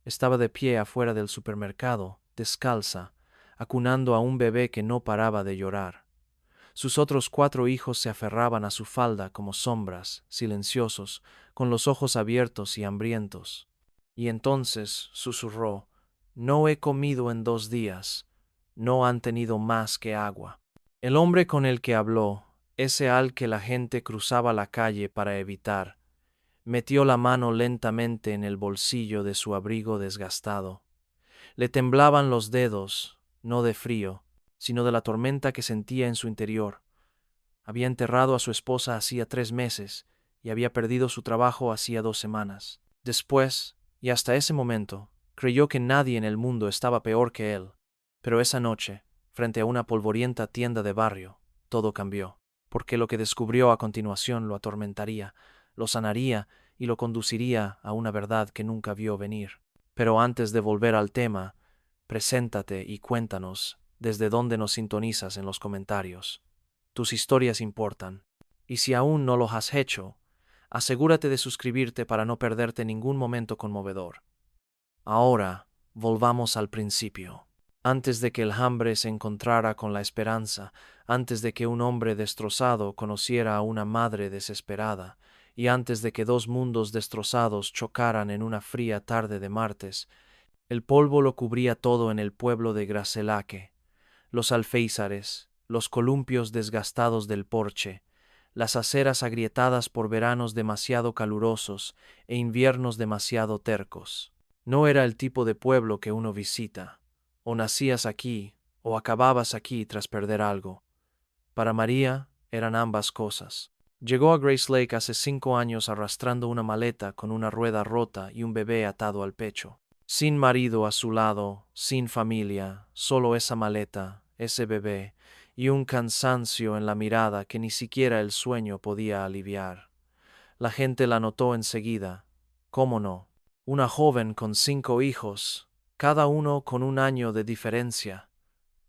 Estaba de pie afuera del supermercado, descalza, acunando a un bebé que no paraba de llorar. Sus otros 4 hijos se aferraban a su falda como sombras, silenciosos, con los ojos abiertos y hambrientos. Y entonces susurró: «No he comido en 2 días. No han tenido más que agua». El hombre con el que habló, ese al que la gente cruzaba la calle para evitar, metió la mano lentamente en el bolsillo de su abrigo desgastado. Le temblaban los dedos, no de frío, sino de la tormenta que sentía en su interior. Había enterrado a su esposa hacía 3 meses y había perdido su trabajo hacía 2 semanas. Después, y hasta ese momento, creyó que nadie en el mundo estaba peor que él. Pero esa noche, frente a una polvorienta tienda de barrio, todo cambió, porque lo que descubrió a continuación lo atormentaría, lo sanaría y lo conduciría a una verdad que nunca vio venir. Pero antes de volver al tema, preséntate y cuéntanos desde dónde nos sintonizas en los comentarios. Tus historias importan, y si aún no lo has hecho, asegúrate de suscribirte para no perderte ningún momento conmovedor. Ahora, volvamos al principio. Antes de que el hambre se encontrara con la esperanza, antes de que un hombre destrozado conociera a una madre desesperada, y antes de que 2 mundos destrozados chocaran en una fría tarde de martes, el polvo lo cubría todo en el pueblo de Gracelaque, los alféizares, los columpios desgastados del porche, las aceras agrietadas por veranos demasiado calurosos e inviernos demasiado tercos. No era el tipo de pueblo que uno visita. O nacías aquí, o acababas aquí tras perder algo. Para María eran ambas cosas. Llegó a Grace Lake hace 5 años arrastrando una maleta con una rueda rota y un bebé atado al pecho. Sin marido a su lado, sin familia, solo esa maleta, ese bebé, y un cansancio en la mirada que ni siquiera el sueño podía aliviar. La gente la notó enseguida. ¿Cómo no? Una joven con 5 hijos, cada uno con un año de diferencia.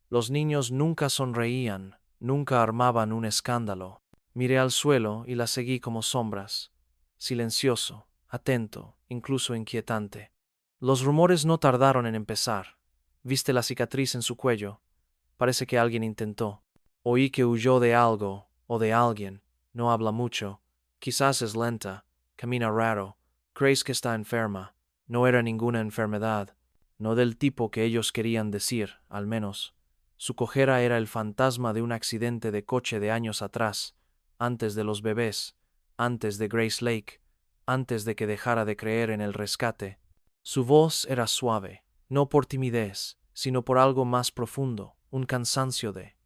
Los niños nunca sonreían, nunca armaban un escándalo. Miré al suelo y la seguí como sombras, silencioso, atento, incluso inquietante. Los rumores no tardaron en empezar. ¿Viste la cicatriz en su cuello? Parece que alguien intentó. Oí que huyó de algo o de alguien. No habla mucho. Quizás es lenta. Camina raro. ¿Crees que está enferma? No era ninguna enfermedad. No del tipo que ellos querían decir, al menos. Su cojera era el fantasma de un accidente de coche de años atrás, antes de los bebés, antes de Grace Lake, antes de que dejara de creer en el rescate. Su voz era suave, no por timidez, sino por algo más profundo, un cansancio de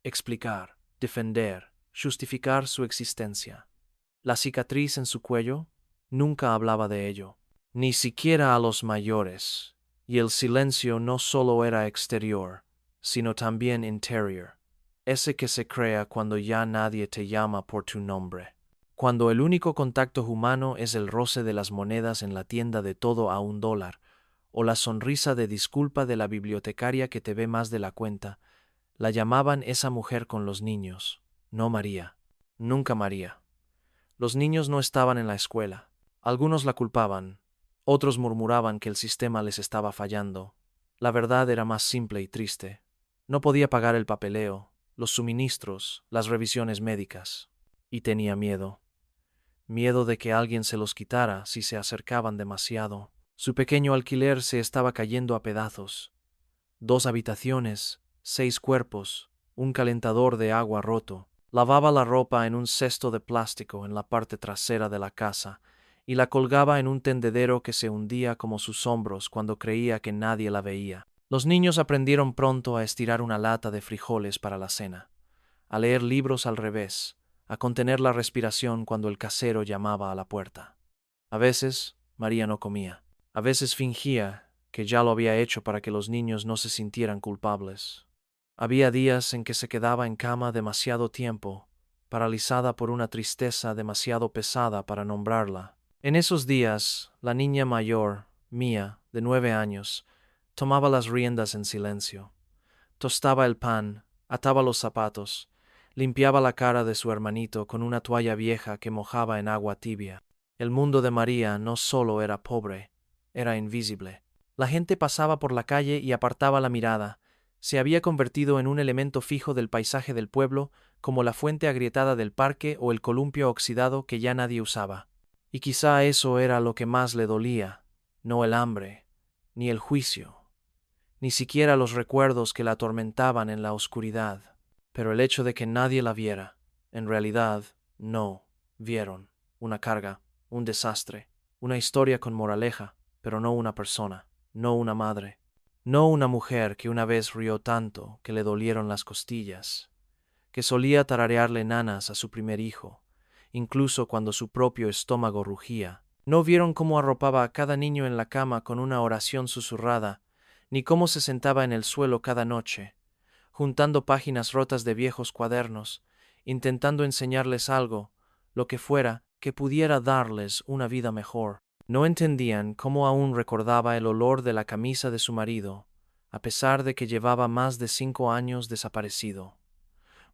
explicar, defender, justificar su existencia. La cicatriz en su cuello, nunca hablaba de ello, ni siquiera a los mayores, y el silencio no solo era exterior, sino también interior, ese que se crea cuando ya nadie te llama por tu nombre. Cuando el único contacto humano es el roce de las monedas en la tienda de todo a $1, o la sonrisa de disculpa de la bibliotecaria que te ve más de la cuenta, la llamaban esa mujer con los niños, no María, nunca María. Los niños no estaban en la escuela. Algunos la culpaban, otros murmuraban que el sistema les estaba fallando. La verdad era más simple y triste. No podía pagar el papeleo, los suministros, las revisiones médicas. Y tenía miedo. Miedo de que alguien se los quitara si se acercaban demasiado. Su pequeño alquiler se estaba cayendo a pedazos. 2 habitaciones, 6 cuerpos, un calentador de agua roto. Lavaba la ropa en un cesto de plástico en la parte trasera de la casa y la colgaba en un tendedero que se hundía como sus hombros cuando creía que nadie la veía. Los niños aprendieron pronto a estirar una lata de frijoles para la cena, a leer libros al revés, a contener la respiración cuando el casero llamaba a la puerta. A veces, María no comía. A veces fingía que ya lo había hecho para que los niños no se sintieran culpables. Había días en que se quedaba en cama demasiado tiempo, paralizada por una tristeza demasiado pesada para nombrarla. En esos días, la niña mayor, Mía, de 9 años, tomaba las riendas en silencio. Tostaba el pan, ataba los zapatos, limpiaba la cara de su hermanito con una toalla vieja que mojaba en agua tibia. El mundo de María no solo era pobre, era invisible. La gente pasaba por la calle y apartaba la mirada. Se había convertido en un elemento fijo del paisaje del pueblo, como la fuente agrietada del parque o el columpio oxidado que ya nadie usaba. Y quizá eso era lo que más le dolía, no el hambre, ni el juicio, ni siquiera los recuerdos que la atormentaban en la oscuridad, pero el hecho de que nadie la viera. En realidad, no vieron una carga, un desastre, una historia con moraleja, pero no una persona, no una madre, no una mujer que una vez rió tanto que le dolieron las costillas, que solía tararearle nanas a su primer hijo, incluso cuando su propio estómago rugía. No vieron cómo arropaba a cada niño en la cama con una oración susurrada, ni cómo se sentaba en el suelo cada noche, juntando páginas rotas de viejos cuadernos, intentando enseñarles algo, lo que fuera, que pudiera darles una vida mejor. No entendían cómo aún recordaba el olor de la camisa de su marido, a pesar de que llevaba más de 5 años desaparecido.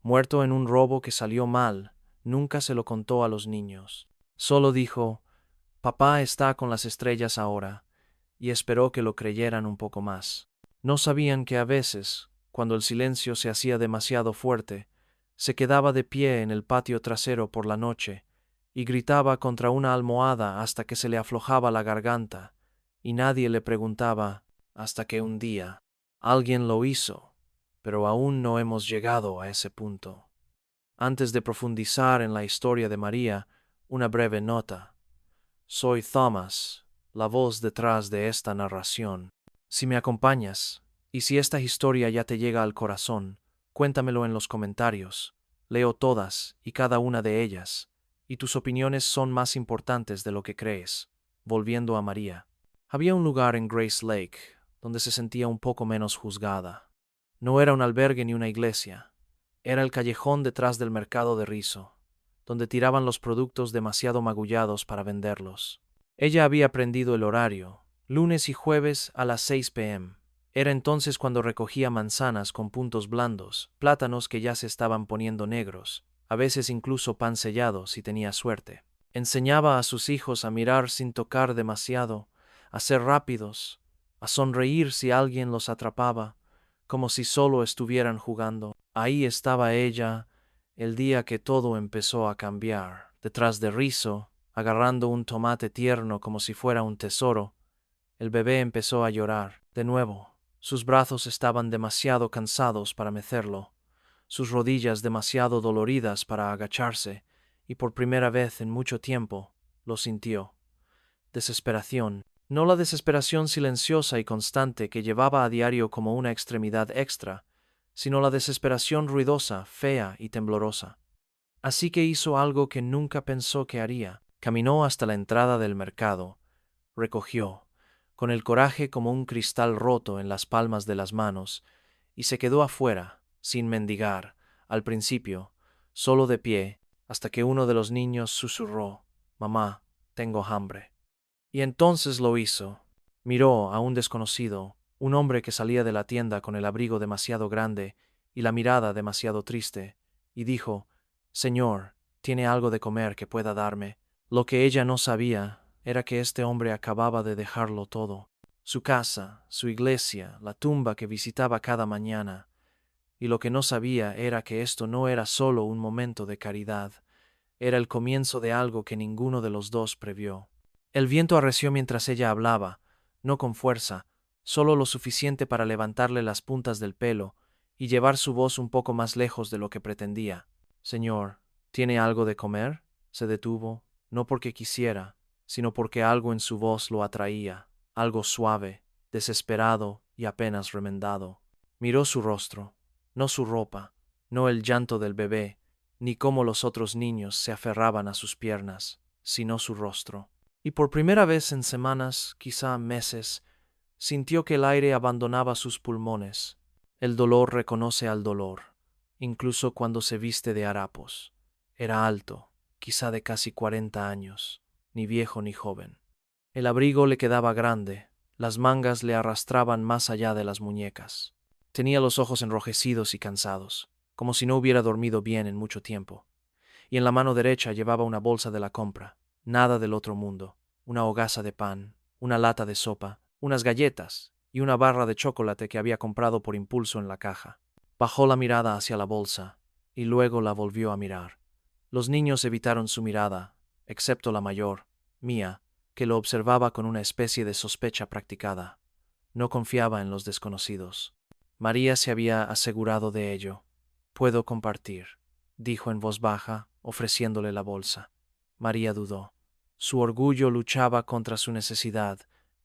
Muerto en un robo que salió mal, nunca se lo contó a los niños. Solo dijo: «Papá está con las estrellas ahora», y esperó que lo creyeran un poco más. No sabían que a veces, cuando el silencio se hacía demasiado fuerte, se quedaba de pie en el patio trasero por la noche y gritaba contra una almohada hasta que se le aflojaba la garganta, y nadie le preguntaba, hasta que un día alguien lo hizo, pero aún no hemos llegado a ese punto. Antes de profundizar en la historia de María, una breve nota. Soy Thomas, la voz detrás de esta narración. Si me acompañas, y si esta historia ya te llega al corazón, cuéntamelo en los comentarios. Leo todas y cada una de ellas, y tus opiniones son más importantes de lo que crees. Volviendo a María. Había un lugar en Grace Lake donde se sentía un poco menos juzgada. No era un albergue ni una iglesia. Era el callejón detrás del mercado de Riso, donde tiraban los productos demasiado magullados para venderlos. Ella había aprendido el horario, lunes y jueves a las 6 p.m. Era entonces cuando recogía manzanas con puntos blandos, plátanos que ya se estaban poniendo negros, a veces incluso pan sellado si tenía suerte. Enseñaba a sus hijos a mirar sin tocar demasiado, a ser rápidos, a sonreír si alguien los atrapaba, como si solo estuvieran jugando. Ahí estaba ella, el día que todo empezó a cambiar. Detrás de Riso, agarrando un tomate tierno como si fuera un tesoro, el bebé empezó a llorar. De nuevo, sus brazos estaban demasiado cansados para mecerlo, sus rodillas demasiado doloridas para agacharse, y por primera vez en mucho tiempo lo sintió. Desesperación. No la desesperación silenciosa y constante que llevaba a diario como una extremidad extra, sino la desesperación ruidosa, fea y temblorosa. Así que hizo algo que nunca pensó que haría. Caminó hasta la entrada del mercado, recogió, con el coraje como un cristal roto en las palmas de las manos, y se quedó afuera, sin mendigar, al principio, solo de pie, hasta que uno de los niños susurró: «Mamá, tengo hambre». Y entonces lo hizo. Miró a un desconocido, un hombre que salía de la tienda con el abrigo demasiado grande y la mirada demasiado triste, y dijo: «Señor, ¿tiene algo de comer que pueda darme?». Lo que ella no sabía era que este hombre acababa de dejarlo todo: su casa, su iglesia, la tumba que visitaba cada mañana. Y lo que no sabía era que esto no era solo un momento de caridad, era el comienzo de algo que ninguno de los dos previó. El viento arreció mientras ella hablaba, no con fuerza, solo lo suficiente para levantarle las puntas del pelo y llevar su voz un poco más lejos de lo que pretendía. «Señor, ¿tiene algo de comer?». Se detuvo, no porque quisiera, sino porque algo en su voz lo atraía, algo suave, desesperado y apenas remendado. Miró su rostro, no su ropa, no el llanto del bebé, ni cómo los otros niños se aferraban a sus piernas, sino su rostro. Y por primera vez en semanas, quizá meses, sintió que el aire abandonaba sus pulmones. El dolor reconoce al dolor, incluso cuando se viste de harapos. Era alto, quizá de casi 40 años, ni viejo ni joven. El abrigo le quedaba grande, las mangas le arrastraban más allá de las muñecas. Tenía los ojos enrojecidos y cansados, como si no hubiera dormido bien en mucho tiempo. Y en la mano derecha llevaba una bolsa de la compra. Nada del otro mundo, una hogaza de pan, una lata de sopa unas galletas y una barra de chocolate que había comprado por impulso en la caja. Bajó la mirada hacia la bolsa y luego la volvió a mirar. Los niños evitaron su mirada, excepto la mayor, Mía, que lo observaba con una especie de sospecha practicada. No confiaba en los desconocidos. María se había asegurado de ello. «Puedo compartir», dijo en voz baja, ofreciéndole la bolsa. María dudó. Su orgullo luchaba contra su necesidad,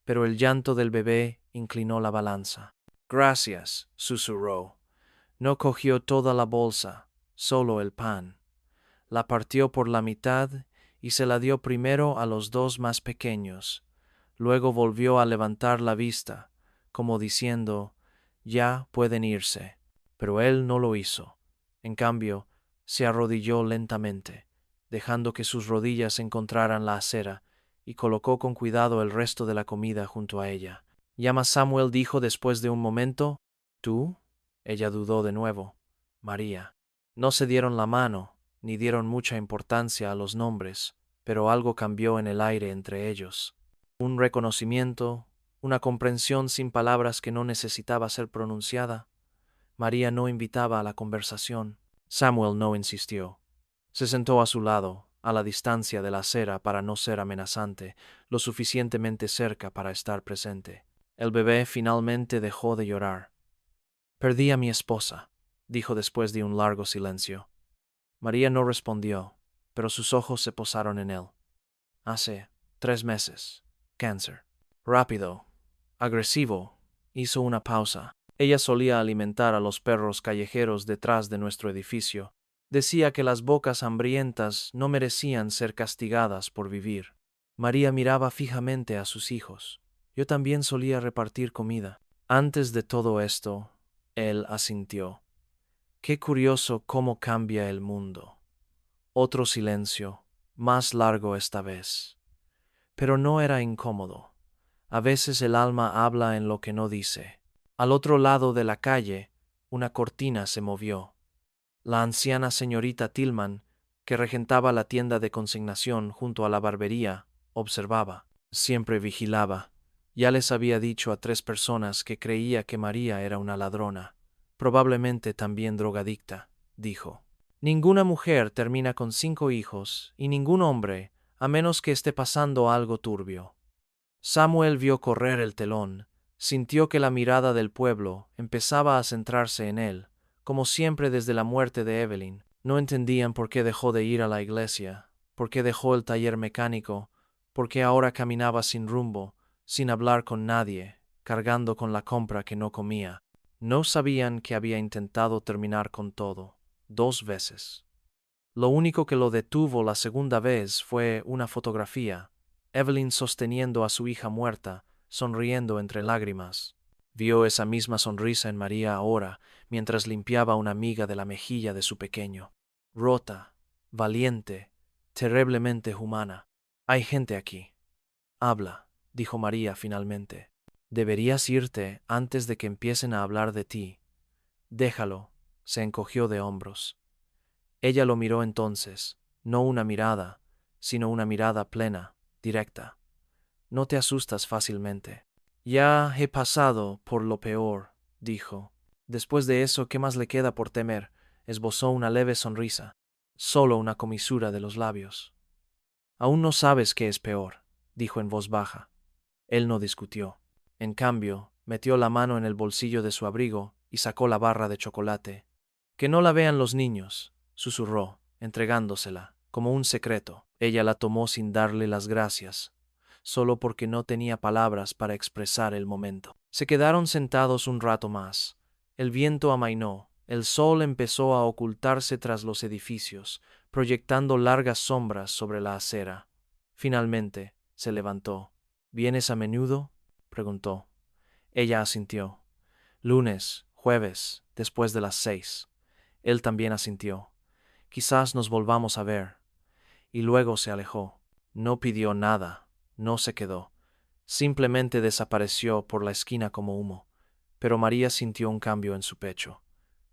pero el llanto del bebé inclinó la balanza. «Gracias», susurró. No cogió toda la bolsa, solo el pan. La partió por la mitad y se la dio primero a los dos más pequeños. Luego volvió a levantar la vista, como diciendo, «Ya pueden irse». Pero él no lo hizo. En cambio, se arrodilló lentamente, dejando que sus rodillas encontraran la acera, y colocó con cuidado el resto de la comida junto a ella. «¿Llama Samuel?», dijo después de un momento. «¿Tú?». Ella dudó de nuevo. «María». No se dieron la mano, ni dieron mucha importancia a los nombres, pero algo cambió en el aire entre ellos. Un reconocimiento, una comprensión sin palabras que no necesitaba ser pronunciada. María no invitaba a la conversación. Samuel no insistió. Se sentó a su lado, a la distancia de la acera para no ser amenazante, lo suficientemente cerca para estar presente. El bebé finalmente dejó de llorar. «Perdí a mi esposa», dijo después de un largo silencio. María no respondió, pero sus ojos se posaron en él. «Hace 3 meses. Cáncer». Rápido, agresivo, hizo una pausa. Ella solía alimentar a los perros callejeros detrás de nuestro edificio. Decía que las bocas hambrientas no merecían ser castigadas por vivir. María miraba fijamente a sus hijos. Yo también solía repartir comida. Antes de todo esto, él asintió. «Qué curioso cómo cambia el mundo». Otro silencio, más largo esta vez. Pero no era incómodo. A veces el alma habla en lo que no dice. Al otro lado de la calle, una cortina se movió. La anciana señorita Tillman, que regentaba la tienda de consignación junto a la barbería, observaba. Siempre vigilaba. Ya les había dicho a 3 personas que creía que María era una ladrona, probablemente también drogadicta, dijo. «Ninguna mujer termina con 5 hijos y ningún hombre, a menos que esté pasando algo turbio». Samuel vio correr el telón, sintió que la mirada del pueblo empezaba a centrarse en él, como siempre desde la muerte de Evelyn. No entendían por qué dejó de ir a la iglesia, por qué dejó el taller mecánico, por qué ahora caminaba sin rumbo, sin hablar con nadie, cargando con la compra que no comía. No sabían que había intentado terminar con todo, 2 veces. Lo único que lo detuvo la segunda vez fue una fotografía, Evelyn sosteniendo a su hija muerta, sonriendo entre lágrimas. Vio esa misma sonrisa en María ahora, mientras limpiaba una miga de la mejilla de su pequeño. Rota, valiente, terriblemente humana. «Hay gente aquí». «Habla», dijo María finalmente. «Deberías irte antes de que empiecen a hablar de ti». «Déjalo», se encogió de hombros. Ella lo miró entonces, no una mirada, sino una mirada plena, directa. «No te asustas fácilmente». «Ya he pasado por lo peor», dijo. «Después de eso, ¿qué más le queda por temer?». Esbozó una leve sonrisa, solo una comisura de los labios. «Aún no sabes qué es peor», dijo en voz baja. Él no discutió. En cambio, metió la mano en el bolsillo de su abrigo y sacó la barra de chocolate. «Que no la vean los niños», susurró, entregándosela, como un secreto. Ella la tomó sin darle las gracias, solo porque no tenía palabras para expresar el momento. Se quedaron sentados un rato más. El viento amainó, el sol empezó a ocultarse tras los edificios, proyectando largas sombras sobre la acera. Finalmente, se levantó. «¿Vienes a menudo?», preguntó. Ella asintió. «Lunes, jueves, después de las 6». Él también asintió. «Quizás nos volvamos a ver». Y luego se alejó. No pidió nada, no se quedó. Simplemente desapareció por la esquina como humo. Pero María sintió un cambio en su pecho.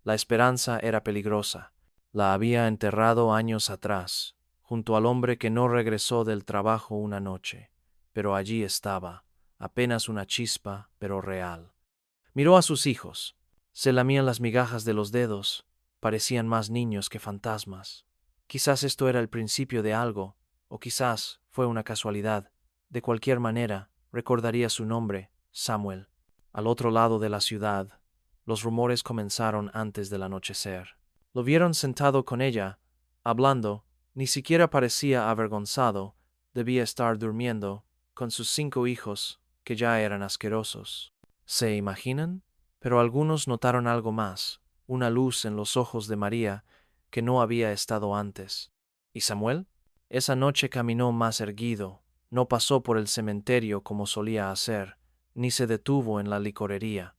La esperanza era peligrosa. La había enterrado años atrás, junto al hombre que no regresó del trabajo una noche. Pero allí estaba, apenas una chispa, pero real. Miró a sus hijos. Se lamían las migajas de los dedos, parecían más niños que fantasmas. Quizás esto era el principio de algo, o quizás fue una casualidad. De cualquier manera, recordaría su nombre, Samuel. Al otro lado de la ciudad, los rumores comenzaron antes del anochecer. Lo vieron sentado con ella, hablando, ni siquiera parecía avergonzado, debía estar durmiendo, con sus 5 hijos, que ya eran asquerosos. ¿Se imaginan? Pero algunos notaron algo más, una luz en los ojos de María que no había estado antes. ¿Y Samuel? Esa noche caminó más erguido, no pasó por el cementerio como solía hacer, ni se detuvo en la licorería.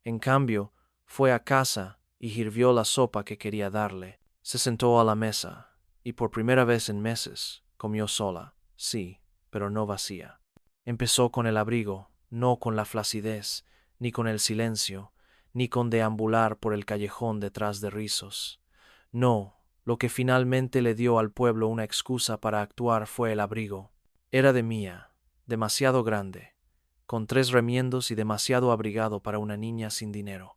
En cambio, fue a casa y hirvió la sopa que quería darle. Se sentó a la mesa, y por primera vez en meses, comió sola, sí, pero no vacía. Empezó con el abrigo, no con la flacidez, ni con el silencio, ni con deambular por el callejón detrás de rizos. No, lo que finalmente le dio al pueblo una excusa para actuar fue el abrigo. Era de Mía, demasiado grande, con 3 remiendos y demasiado abrigado para una niña sin dinero.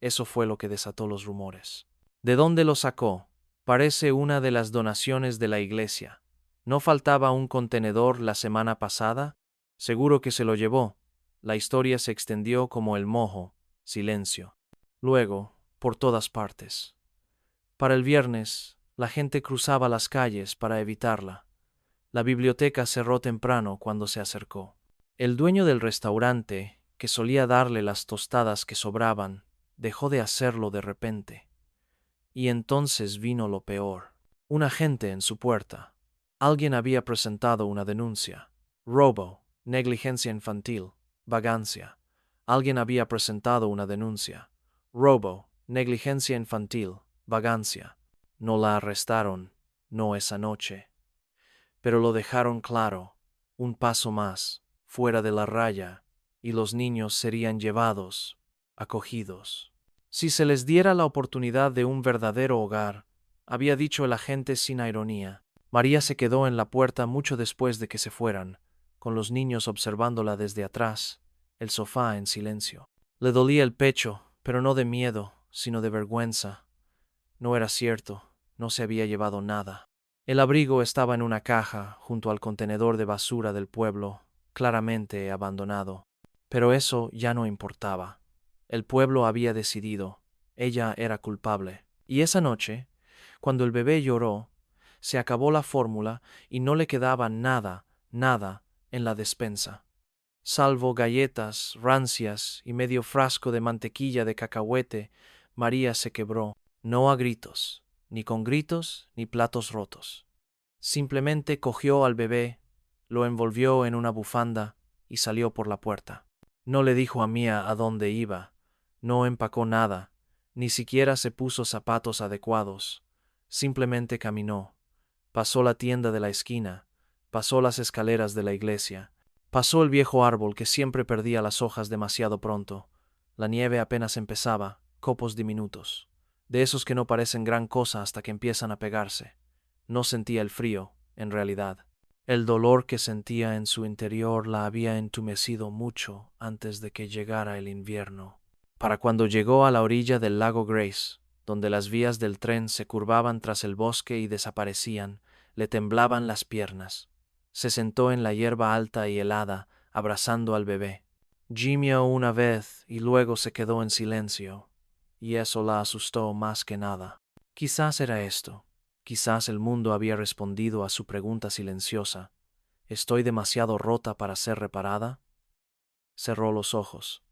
Eso fue lo que desató los rumores. ¿De dónde lo sacó? Parece una de las donaciones de la iglesia. ¿No faltaba un contenedor la semana pasada? Seguro que se lo llevó. La historia se extendió como el moho. Silencio. Luego, por todas partes. Para el viernes, la gente cruzaba las calles para evitarla. La biblioteca cerró temprano cuando se acercó. El dueño del restaurante, que solía darle las tostadas que sobraban, dejó de hacerlo de repente. Y entonces vino lo peor. Un agente en su puerta. Alguien había presentado una denuncia. Robo, negligencia infantil, vagancia. Alguien había presentado una denuncia. Robo, negligencia infantil, vagancia. No la arrestaron, no esa noche. Pero lo dejaron claro, un paso más, fuera de la raya, y los niños serían llevados, acogidos. Si se les diera la oportunidad de un verdadero hogar, había dicho el agente sin ironía. María se quedó en la puerta mucho después de que se fueran, con los niños observándola desde atrás, el sofá en silencio. Le dolía el pecho, pero no de miedo, sino de vergüenza. No era cierto, no se había llevado nada. El abrigo estaba en una caja junto al contenedor de basura del pueblo, claramente abandonado. Pero eso ya no importaba. El pueblo había decidido. Ella era culpable. Y esa noche, cuando el bebé lloró, se acabó la fórmula y no le quedaba nada, nada en la despensa. Salvo galletas rancias y medio frasco de mantequilla de cacahuete, María se quebró, no a gritos, ni con gritos ni platos rotos. Simplemente cogió al bebé, lo envolvió en una bufanda y salió por la puerta. No le dijo a Mía a dónde iba, no empacó nada, ni siquiera se puso zapatos adecuados. Simplemente caminó. Pasó la tienda de la esquina, pasó las escaleras de la iglesia, pasó el viejo árbol que siempre perdía las hojas demasiado pronto. La nieve apenas empezaba, copos diminutos, de esos que no parecen gran cosa hasta que empiezan a pegarse. No sentía el frío, en realidad. El dolor que sentía en su interior la había entumecido mucho antes de que llegara el invierno. Para cuando llegó a la orilla del lago Grace, donde las vías del tren se curvaban tras el bosque y desaparecían, le temblaban las piernas. Se sentó en la hierba alta y helada, abrazando al bebé. Gimió una vez y luego se quedó en silencio, y eso la asustó más que nada. Quizás era esto. Quizás el mundo había respondido a su pregunta silenciosa. ¿Estoy demasiado rota para ser reparada? Cerró los ojos.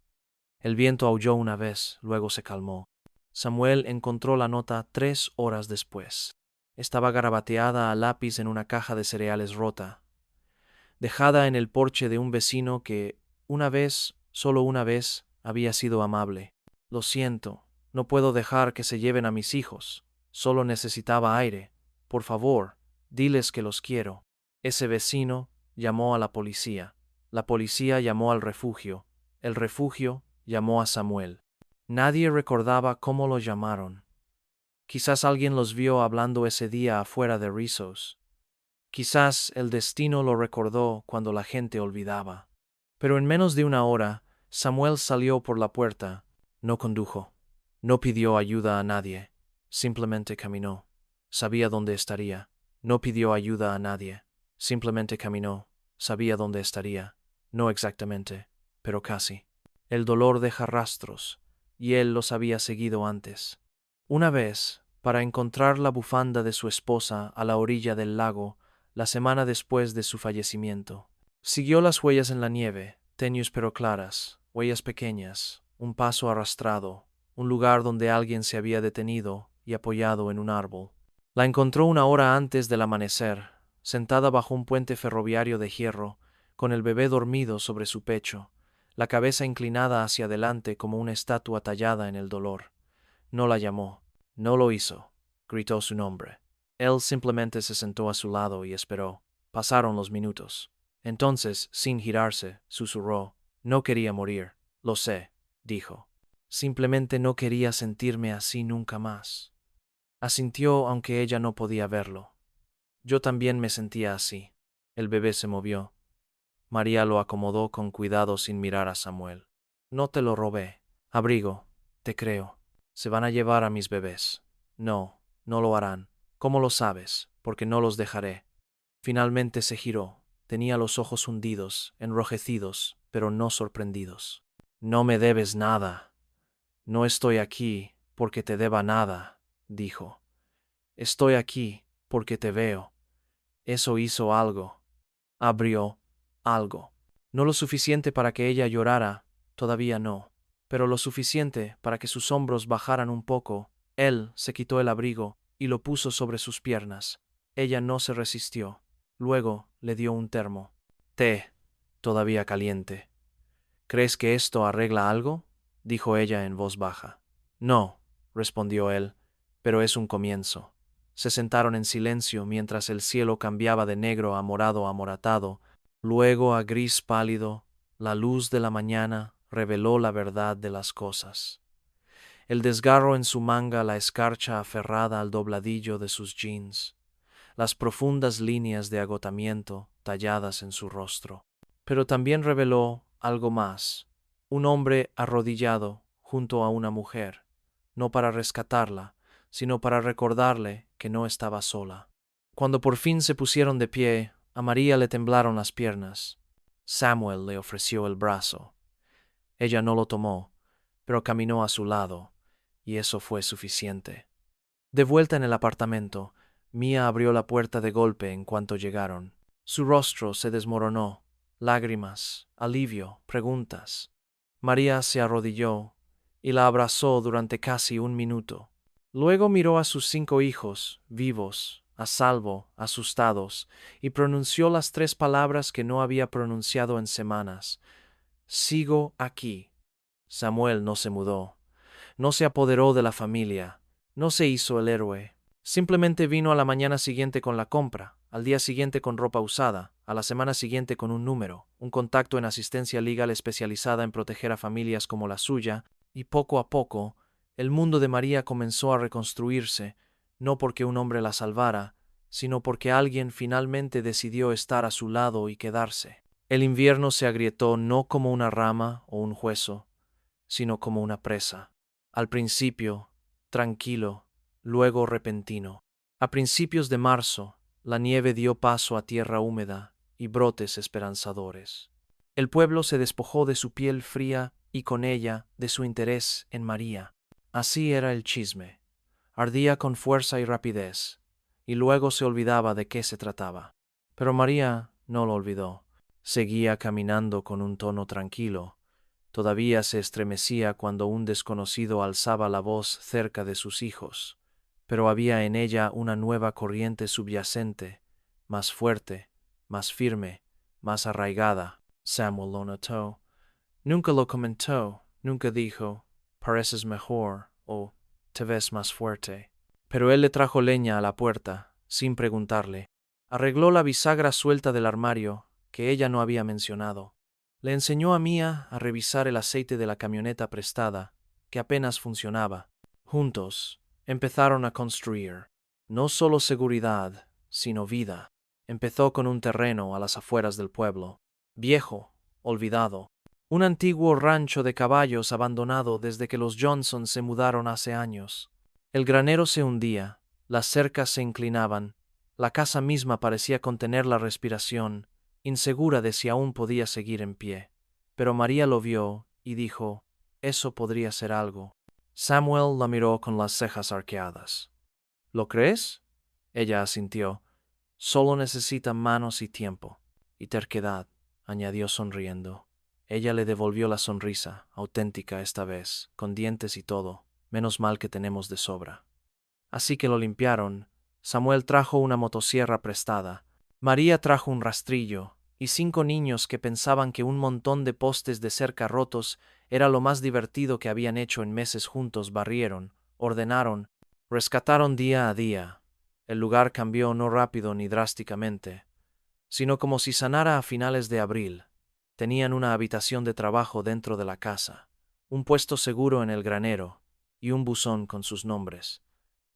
El viento aulló una vez, luego se calmó. Samuel encontró la nota 3 horas después. Estaba garabateada a lápiz en una caja de cereales rota, dejada en el porche de un vecino que, una vez, solo una vez, había sido amable. Lo siento, no puedo dejar que se lleven a mis hijos. Solo necesitaba aire. Por favor, diles que los quiero. Ese vecino llamó a la policía. La policía llamó al refugio. El refugio llamó a Samuel. Nadie recordaba cómo lo llamaron. Quizás alguien los vio hablando ese día afuera de Rizos. Quizás el destino lo recordó cuando la gente olvidaba. Pero en menos de una hora, Samuel salió por la puerta. No condujo. No pidió ayuda a nadie. Simplemente caminó. Sabía dónde estaría. No pidió ayuda a nadie. Simplemente caminó. Sabía dónde estaría. No exactamente, pero casi. El dolor deja rastros, y él los había seguido antes. Una vez, para encontrar la bufanda de su esposa a la orilla del lago, la semana después de su fallecimiento. Siguió las huellas en la nieve, tenues pero claras, huellas pequeñas, un paso arrastrado, un lugar donde alguien se había detenido y apoyado en un árbol. La encontró una hora antes del amanecer, sentada bajo un puente ferroviario de hierro, con el bebé dormido sobre su pecho, la cabeza inclinada hacia adelante como una estatua tallada en el dolor. No la llamó, no lo hizo, gritó su nombre. Él simplemente se sentó a su lado y esperó. Pasaron los minutos. Entonces, sin girarse, susurró: «No quería morir, lo sé», dijo. «Simplemente no quería sentirme así nunca más». Asintió aunque ella no podía verlo. «Yo también me sentía así». El bebé se movió. María lo acomodó con cuidado sin mirar a Samuel. «No te lo robé. Abrigo, te creo. Se van a llevar a mis bebés». «No, no lo harán». «¿Cómo lo sabes? Porque no los dejaré». Finalmente se giró. Tenía los ojos hundidos, enrojecidos, pero no sorprendidos. «No me debes nada. No estoy aquí porque te deba nada», dijo. «Estoy aquí porque te veo». Eso hizo algo. Abrió algo. No lo suficiente para que ella llorara, todavía no, pero lo suficiente para que sus hombros bajaran un poco. Él se quitó el abrigo y lo puso sobre sus piernas. Ella no se resistió. Luego le dio un termo. «Té, todavía caliente». «¿Crees que esto arregla algo?», dijo ella en voz baja. «No», respondió él, «pero es un comienzo». Se sentaron en silencio mientras el cielo cambiaba de negro a morado amoratado, luego a gris pálido. La luz de la mañana reveló la verdad de las cosas. El desgarro en su manga, la escarcha aferrada al dobladillo de sus jeans, las profundas líneas de agotamiento talladas en su rostro. Pero también reveló algo más: un hombre arrodillado junto a una mujer, no para rescatarla, sino para recordarle que no estaba sola. Cuando por fin se pusieron de pie, a María le temblaron las piernas. Samuel le ofreció el brazo. Ella no lo tomó, pero caminó a su lado, y eso fue suficiente. De vuelta en el apartamento, Mia abrió la puerta de golpe en cuanto llegaron. Su rostro se desmoronó. Lágrimas, alivio, preguntas. María se arrodilló y la abrazó durante casi un minuto. Luego miró a sus 5 hijos, vivos, a salvo, asustados, y pronunció las 3 palabras que no había pronunciado en semanas: «Sigo aquí». Samuel no se mudó, no se apoderó de la familia, no se hizo el héroe. Simplemente vino a la mañana siguiente con la compra, al día siguiente con ropa usada, a la semana siguiente con un número, un contacto en asistencia legal especializada en proteger a familias como la suya, y poco a poco, el mundo de María comenzó a reconstruirse, no porque un hombre la salvara, sino porque alguien finalmente decidió estar a su lado y quedarse. El invierno se agrietó no como una rama o un hueso, sino como una presa. Al principio, tranquilo, luego repentino. A principios de marzo, la nieve dio paso a tierra húmeda y brotes esperanzadores. El pueblo se despojó de su piel fría y con ella de su interés en María. Así era el chisme. Ardía con fuerza y rapidez, y luego se olvidaba de qué se trataba. Pero María no lo olvidó. Seguía caminando con un tono tranquilo. Todavía se estremecía cuando un desconocido alzaba la voz cerca de sus hijos, pero había en ella una nueva corriente subyacente, más fuerte, más firme, más arraigada. Samuel lo notó. Nunca lo comentó, nunca dijo: «Pareces mejor» o «Te ves más fuerte». Pero él le trajo leña a la puerta, sin preguntarle. Arregló la bisagra suelta del armario, que ella no había mencionado. Le enseñó a Mia a revisar el aceite de la camioneta prestada, que apenas funcionaba. Juntos empezaron a construir, no solo seguridad, sino vida. Empezó con un terreno a las afueras del pueblo, viejo, olvidado. Un antiguo rancho de caballos abandonado desde que los Johnson se mudaron hace años. El granero se hundía, las cercas se inclinaban, la casa misma parecía contener la respiración, insegura de si aún podía seguir en pie. Pero María lo vio y dijo, eso podría ser algo. Samuel la miró con las cejas arqueadas. ¿Lo crees? Ella asintió. Solo necesita manos y tiempo. Y terquedad, añadió sonriendo. Ella le devolvió la sonrisa, auténtica esta vez, con dientes y todo. Menos mal que tenemos de sobra. Así que lo limpiaron. Samuel trajo una motosierra prestada. María trajo un rastrillo, y 5 niños que pensaban que un montón de postes de cerca rotos era lo más divertido que habían hecho en meses juntos barrieron, ordenaron, rescataron día a día. El lugar cambió no rápido ni drásticamente, sino como si sanara a finales de abril. Tenían una habitación de trabajo dentro de la casa, un puesto seguro en el granero y un buzón con sus nombres,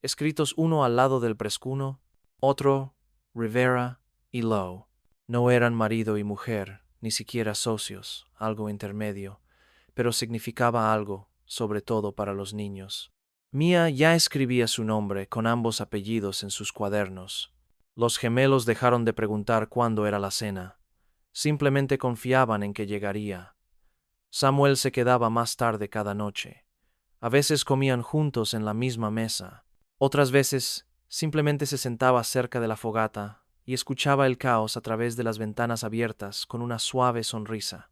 escritos uno al lado del Prescuno, otro, Rivera y Lowe. No eran marido y mujer, ni siquiera socios, algo intermedio, pero significaba algo, sobre todo para los niños. Mia ya escribía su nombre con ambos apellidos en sus cuadernos. Los gemelos dejaron de preguntar cuándo era la cena. Simplemente confiaban en que llegaría. Samuel se quedaba más tarde cada noche. A veces comían juntos en la misma mesa. Otras veces simplemente se sentaba cerca de la fogata y escuchaba el caos a través de las ventanas abiertas con una suave sonrisa.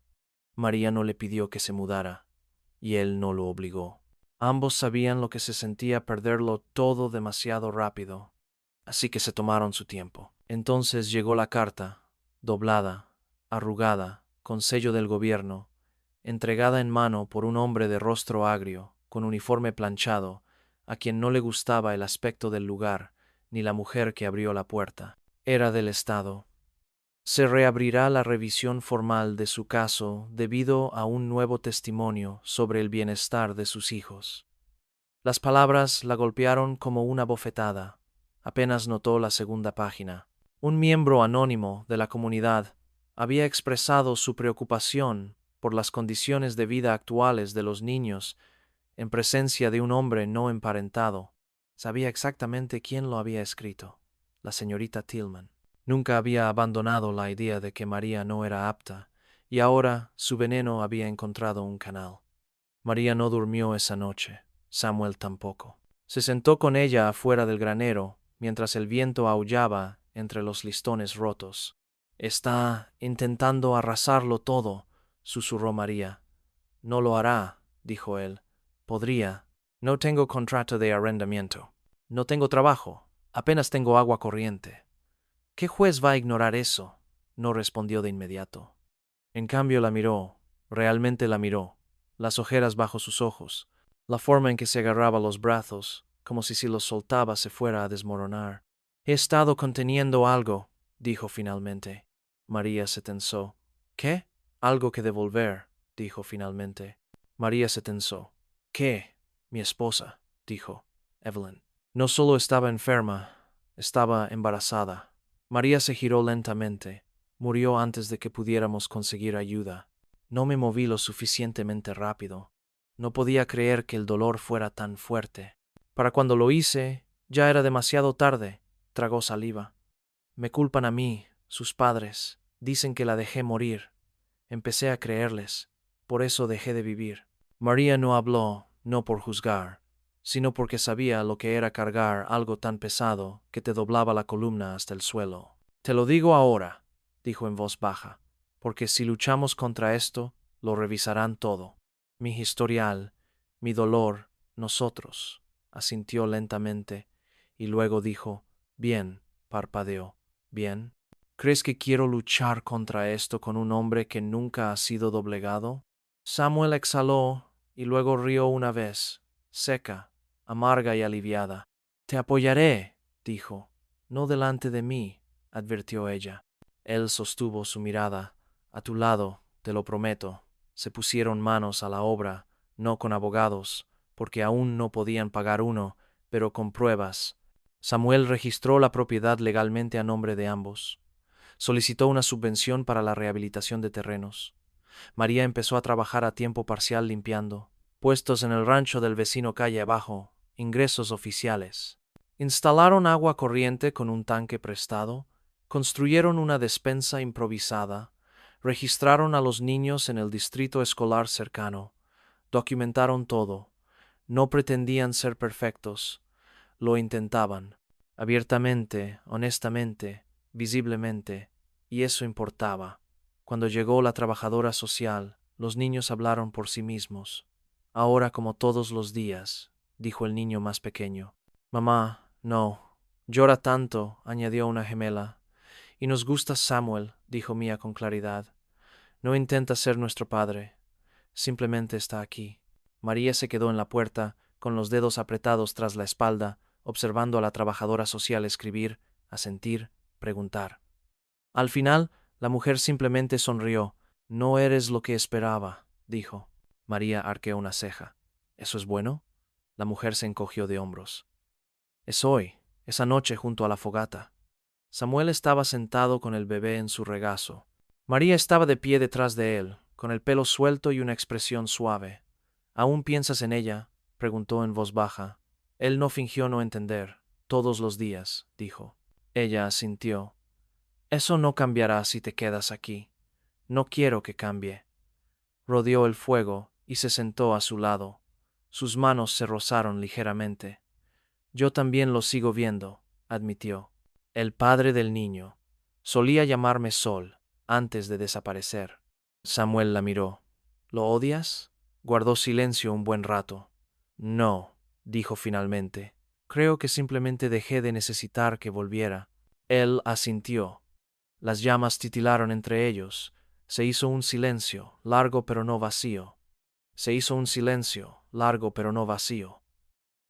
María no le pidió que se mudara, y él no lo obligó. Ambos sabían lo que se sentía perderlo todo demasiado rápido, así que se tomaron su tiempo. Entonces llegó la carta, doblada, arrugada, con sello del gobierno, entregada en mano por un hombre de rostro agrio, con uniforme planchado, a quien no le gustaba el aspecto del lugar, ni la mujer que abrió la puerta. Era del Estado. Se reabrirá la revisión formal de su caso debido a un nuevo testimonio sobre el bienestar de sus hijos. Las palabras la golpearon como una bofetada. Apenas notó la segunda página. Un miembro anónimo de la comunidad había expresado su preocupación por las condiciones de vida actuales de los niños en presencia de un hombre no emparentado. Sabía exactamente quién lo había escrito, la señorita Tillman. Nunca había abandonado la idea de que María no era apta, y ahora su veneno había encontrado un canal. María no durmió esa noche, Samuel tampoco. Se sentó con ella afuera del granero, mientras el viento aullaba entre los listones rotos. Está intentando arrasarlo todo, susurró María. No lo hará, dijo él. Podría. No tengo contrato de arrendamiento. No tengo trabajo. Apenas tengo agua corriente. ¿Qué juez va a ignorar eso? No respondió de inmediato. En cambio la miró, realmente la miró, las ojeras bajo sus ojos, la forma en que se agarraba los brazos, como si los soltaba se fuera a desmoronar. He estado conteniendo algo, dijo finalmente. María se tensó. ¿Qué? Algo que devolver, dijo finalmente. María se tensó. ¿Qué? Mi esposa, dijo Evelyn. No solo estaba enferma, estaba embarazada. María se giró lentamente. Murió antes de que pudiéramos conseguir ayuda. No me moví lo suficientemente rápido. No podía creer que el dolor fuera tan fuerte. Para cuando lo hice, ya era demasiado tarde. Tragó saliva. Me culpan a mí, sus padres. Dicen que la dejé morir. Empecé a creerles. Por eso dejé de vivir. María no habló, no por juzgar, sino porque sabía lo que era cargar algo tan pesado que te doblaba la columna hasta el suelo. Te lo digo ahora, dijo en voz baja, porque si luchamos contra esto, lo revisarán todo. Mi historial, mi dolor, nosotros, asintió lentamente, y luego dijo, bien, parpadeó, bien. ¿Crees que quiero luchar contra esto con un hombre que nunca ha sido doblegado? Samuel exhaló y luego rió una vez, seca, amarga y aliviada. Te apoyaré, dijo. No delante de mí, advirtió ella. Él sostuvo su mirada. A tu lado, te lo prometo. Se pusieron manos a la obra, no con abogados, porque aún no podían pagar uno, pero con pruebas. Samuel registró la propiedad legalmente a nombre de ambos. Solicitó una subvención para la rehabilitación de terrenos. María empezó a trabajar a tiempo parcial limpiando puestos en el rancho del vecino calle abajo, ingresos oficiales. Instalaron agua corriente con un tanque prestado, construyeron una despensa improvisada, registraron a los niños en el distrito escolar cercano, documentaron todo. No pretendían ser perfectos, lo intentaban, abiertamente, honestamente, visiblemente, y eso importaba. Cuando llegó la trabajadora social, los niños hablaron por sí mismos. Ahora como todos los días, dijo el niño más pequeño. Mamá, no, llora tanto, añadió una gemela. Y nos gusta Samuel, dijo Mía con claridad. No intenta ser nuestro padre, simplemente está aquí. María se quedó en la puerta, con los dedos apretados tras la espalda, observando a la trabajadora social escribir, asentir, preguntar. Al final, la mujer simplemente sonrió. No eres lo que esperaba, dijo. María arqueó una ceja. ¿Eso es bueno? La mujer se encogió de hombros. Es hoy, esa noche junto a la fogata. Samuel estaba sentado con el bebé en su regazo. María estaba de pie detrás de él, con el pelo suelto y una expresión suave. ¿Aún piensas en ella?, preguntó en voz baja. Él no fingió no entender. Todos los días, dijo. Ella asintió. Eso no cambiará si te quedas aquí. No quiero que cambie. Rodeó el fuego y se sentó a su lado. Sus manos se rozaron ligeramente. Yo también lo sigo viendo, admitió. El padre del niño. Solía llamarme Sol, antes de desaparecer. Samuel la miró. ¿Lo odias? Guardó silencio un buen rato. No, dijo finalmente. Creo que simplemente dejé de necesitar que volviera. Él asintió. Las llamas titilaron entre ellos. Se hizo un silencio, largo pero no vacío. Se hizo un silencio, largo pero no vacío.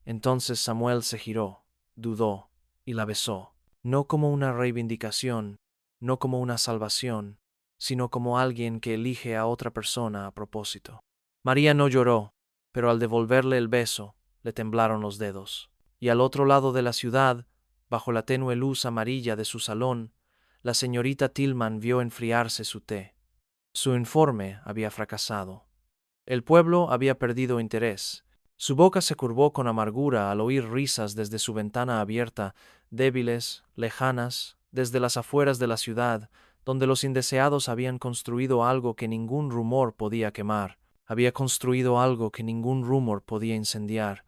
Entonces Samuel se giró, dudó, y la besó, no como una reivindicación, no como una salvación, sino como alguien que elige a otra persona a propósito. María no lloró, pero al devolverle el beso, le temblaron los dedos. Y al otro lado de la ciudad, bajo la tenue luz amarilla de su salón, la señorita Tillman vio enfriarse su té. Su informe había fracasado. El pueblo había perdido interés. Su boca se curvó con amargura al oír risas desde su ventana abierta, débiles, lejanas, desde las afueras de la ciudad, donde los indeseados habían construido algo que ningún rumor podía quemar, había construido algo que ningún rumor podía incendiar.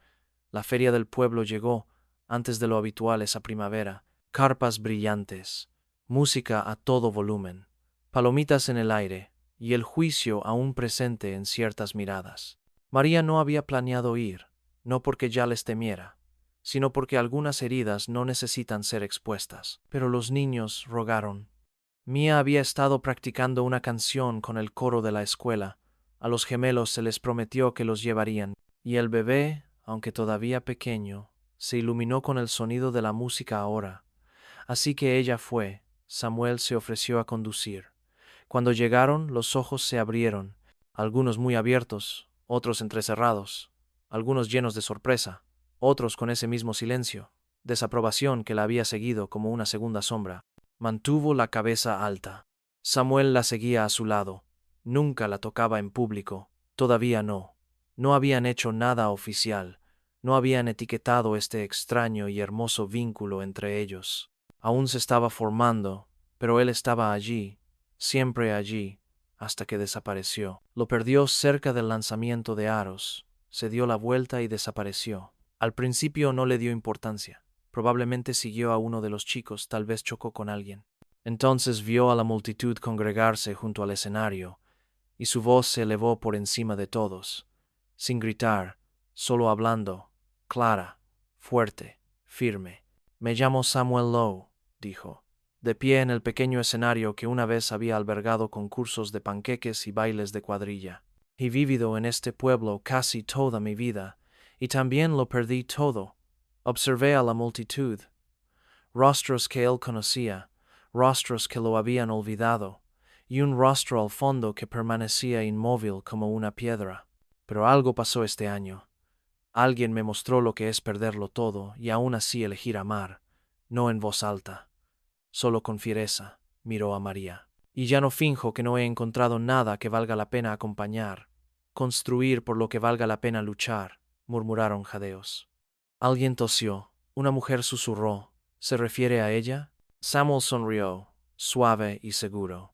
La feria del pueblo llegó, antes de lo habitual esa primavera, carpas brillantes, música a todo volumen, palomitas en el aire, y el juicio aún presente en ciertas miradas. María no había planeado ir, no porque ya les temiera, sino porque algunas heridas no necesitan ser expuestas. Pero los niños rogaron. Mía había estado practicando una canción con el coro de la escuela. A los gemelos se les prometió que los llevarían, y el bebé, aunque todavía pequeño, se iluminó con el sonido de la música ahora. Así que ella fue. Samuel se ofreció a conducir. Cuando llegaron, los ojos se abrieron, algunos muy abiertos, otros entrecerrados, algunos llenos de sorpresa, otros con ese mismo silencio, desaprobación que la había seguido como una segunda sombra. Mantuvo la cabeza alta. Samuel la seguía a su lado. Nunca la tocaba en público, todavía no. No habían hecho nada oficial, no habían etiquetado este extraño y hermoso vínculo entre ellos. Aún se estaba formando, pero él estaba allí, siempre allí, hasta que desapareció. Lo perdió cerca del lanzamiento de aros, se dio la vuelta y desapareció. Al principio no le dio importancia. Probablemente siguió a uno de los chicos, tal vez chocó con alguien. Entonces vio a la multitud congregarse junto al escenario, y su voz se elevó por encima de todos, sin gritar, solo hablando, clara, fuerte, firme. Me llamo Samuel Lowe, dijo, de pie en el pequeño escenario que una vez había albergado concursos de panqueques y bailes de cuadrilla. He vivido en este pueblo casi toda mi vida, y también lo perdí todo. Observé a la multitud, rostros que él conocía, rostros que lo habían olvidado, y un rostro al fondo que permanecía inmóvil como una piedra. Pero algo pasó este año. Alguien me mostró lo que es perderlo todo y aún así elegir amar, no en voz alta, solo con fiereza, miró a María. Y ya no finjo que no he encontrado nada que valga la pena acompañar, construir por lo que valga la pena luchar, murmuraron jadeos. Alguien tosió. Una mujer susurró. ¿Se refiere a ella? Samuel sonrió, suave y seguro.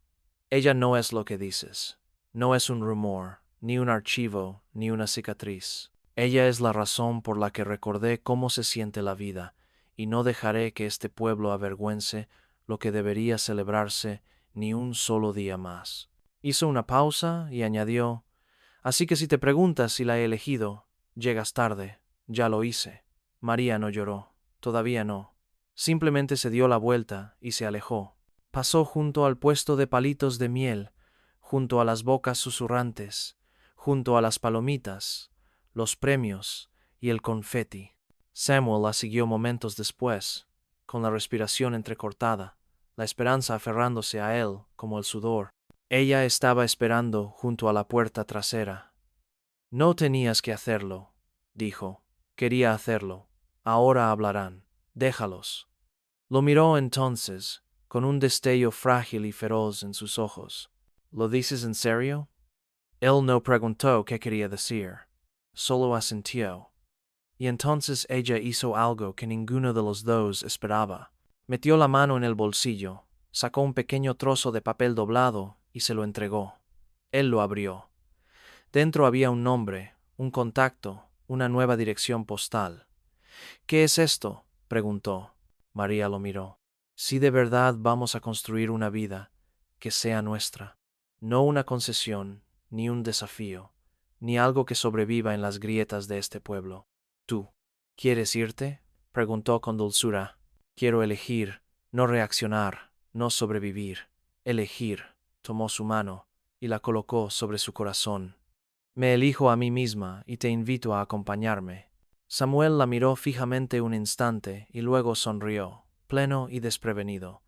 Ella no es lo que dices. No es un rumor, ni un archivo, ni una cicatriz. Ella es la razón por la que recordé cómo se siente la vida, y no dejaré que este pueblo avergüence lo que debería celebrarse ni un solo día más. Hizo una pausa y añadió, así que si te preguntas si la he elegido, llegas tarde. Ya lo hice. María no lloró. Todavía no. Simplemente se dio la vuelta y se alejó. Pasó junto al puesto de palitos de miel, junto a las bocas susurrantes, junto a las palomitas, los premios y el confeti. Samuel la siguió momentos después, con la respiración entrecortada, la esperanza aferrándose a él como el sudor. Ella estaba esperando junto a la puerta trasera. No tenías que hacerlo, dijo. Quería hacerlo. Ahora hablarán. Déjalos. Lo miró entonces, con un destello frágil y feroz en sus ojos. ¿Lo dices en serio? Él no preguntó qué quería decir. Solo asintió. Y entonces ella hizo algo que ninguno de los dos esperaba. Metió la mano en el bolsillo, sacó un pequeño trozo de papel doblado y se lo entregó. Él lo abrió. Dentro había un nombre, un contacto, una nueva dirección postal. ¿Qué es esto?, preguntó. María lo miró. Si de verdad vamos a construir una vida, que sea nuestra, no una concesión, ni un desafío, ni algo que sobreviva en las grietas de este pueblo. ¿Tú quieres irte?, preguntó con dulzura. Quiero elegir, no reaccionar, no sobrevivir. Elegir. Tomó su mano y la colocó sobre su corazón. Me elijo a mí misma y te invito a acompañarme. Samuel la miró fijamente un instante y luego sonrió, pleno y desprevenido.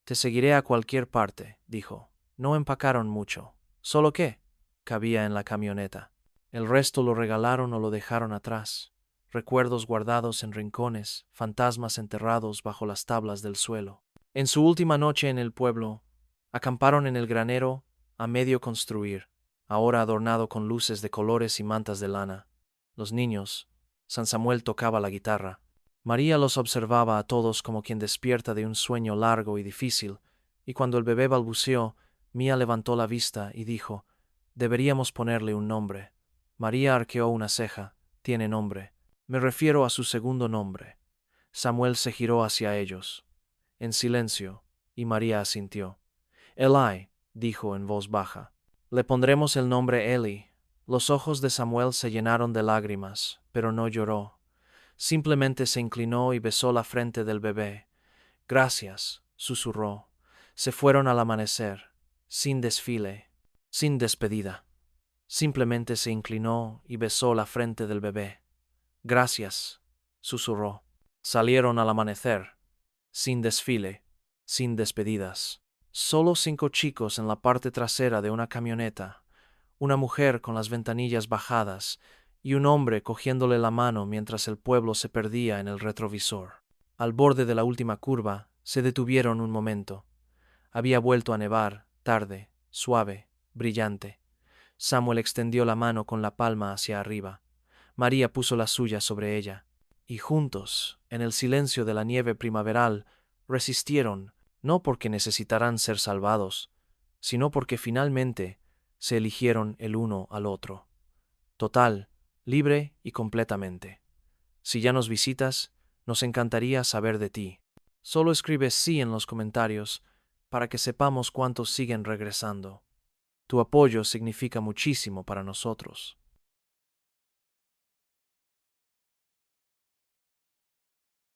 Te seguiré a cualquier parte, dijo. No empacaron mucho. ¿Solo qué? Cabía en la camioneta. El resto lo regalaron o lo dejaron atrás. Recuerdos guardados en rincones, fantasmas enterrados bajo las tablas del suelo. En su última noche en el pueblo, acamparon en el granero a medio construir, ahora adornado con luces de colores y mantas de lana. Los niños. San Samuel tocaba la guitarra. María los observaba a todos como quien despierta de un sueño largo y difícil, y cuando el bebé balbuceó, Mía levantó la vista y dijo, «Deberíamos ponerle un nombre». María arqueó una ceja. «Tiene nombre. Me refiero a su segundo nombre». Samuel se giró hacia ellos, en silencio, y María asintió. «Eli», dijo en voz baja. «Le pondremos el nombre Eli». Los ojos de Samuel se llenaron de lágrimas, pero no lloró. Simplemente se inclinó y besó la frente del bebé. «Gracias», susurró. Se fueron al amanecer, sin desfile, sin despedida. Simplemente se inclinó y besó la frente del bebé. «Gracias», susurró. Salieron al amanecer, sin desfile, sin despedidas. Solo 5 chicos en la parte trasera de una camioneta, una mujer con las ventanillas bajadas y un hombre cogiéndole la mano mientras el pueblo se perdía en el retrovisor. Al borde de la última curva, se detuvieron un momento. Había vuelto a nevar, tarde, suave, brillante. Samuel extendió la mano con la palma hacia arriba. María puso la suya sobre ella, y juntos, en el silencio de la nieve primaveral, resistieron, no porque necesitaran ser salvados, sino porque finalmente se eligieron el uno al otro. Total, libre y completamente. Si ya nos visitas, nos encantaría saber de ti. Solo escribe sí en los comentarios para que sepamos cuántos siguen regresando. Tu apoyo significa muchísimo para nosotros.